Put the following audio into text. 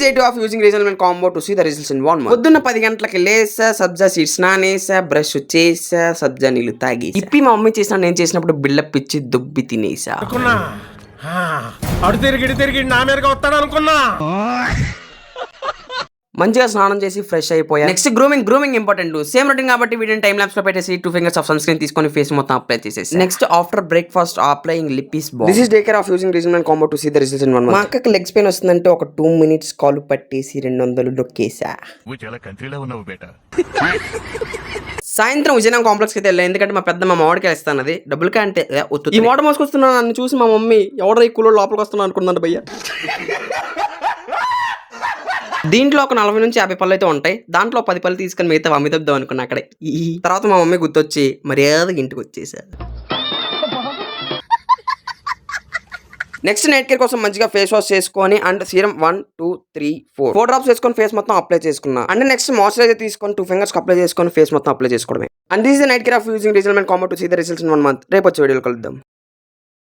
Day 2 of using regional combo to see the results in 1 month. పొద్దున్న 10 గంటలకి లేసా, సబ్జా seeds నానేసా, brush చేసా, సబ్జా నీళ్ళు తాగి ఇప్పి మా మమ్మీ చేసిన నేను చేసినప్పుడు బిల్డప్ ఇచ్చి దుబ్బి తినేసా. అడు తిరిగి నా మీదగా వస్తాడు అనుకున్నా. మంచిగా స్నానం చేసి ఫ్రెష్ అయిపోయా. Next grooming important. Same routine కాబట్టి వీడియో టైం ల్యాప్స్ లో పెట్టేసి 2 ఫింగర్స్ ఆఫ్ సన్ స్క్రీన్ తీసుకొని ఫేస్ మొత్తం అప్లై చేసేసి next after breakfast applying lip is balm. This is day care of using regional combo to see the results in 1 month. మా అక్కకి legs pain వస్తుందంటే ఒక 2 minutes కాలు పట్టేసి 200 నొక్కేసా. సాయంత్రం విజయనగరం కాంప్లెక్స్ కి వెళ్ళా, ఎందుకంటే మా పెద్ద మా మామిడికి వేస్తాను. అది డబ్బులు కంటే ఈ మోట మోసుకొస్తున్నా నన్ను చూసి మా మమ్మీ ఎవడో ఈ కూలో లోపలికి వస్తున్నా అనుకుందంట భయ్య. దీంట్లో ఒక 40 నుంచి 50 పళ్ళు అయితే ఉంటాయి. దాంట్లో 10 పళ్ళు తీసుకొని మిగతా అమ్మిద్దాం అనుకున్నా అక్కడే. తర్వాత మా మమ్మీ గుర్తొచ్చి మర్యాదగా ఇంటికి వచ్చేసారు. నెక్స్ట్ నైట్ కేర్ కోసం మంచిగా ఫేస్ వాష్ చేసుకొని అండ్ సీరం 1 2 3 4 డ్రాప్స్ వేసుకొని ఫేస్ మొత్తం అప్లై చేసుకున్నా. అండ్ నెక్స్ట్ మాయిశ్చరైజర్ తీసుకొని 2 ఫింగర్స్ అప్లై చేసుకొని ఫేస్ మొత్తం అప్లై చేసుకోవడమే. And this is the night care of using regional combo to see the results in 1 month. రేపు వచ్చే వీడియోలో కలుద్దాం.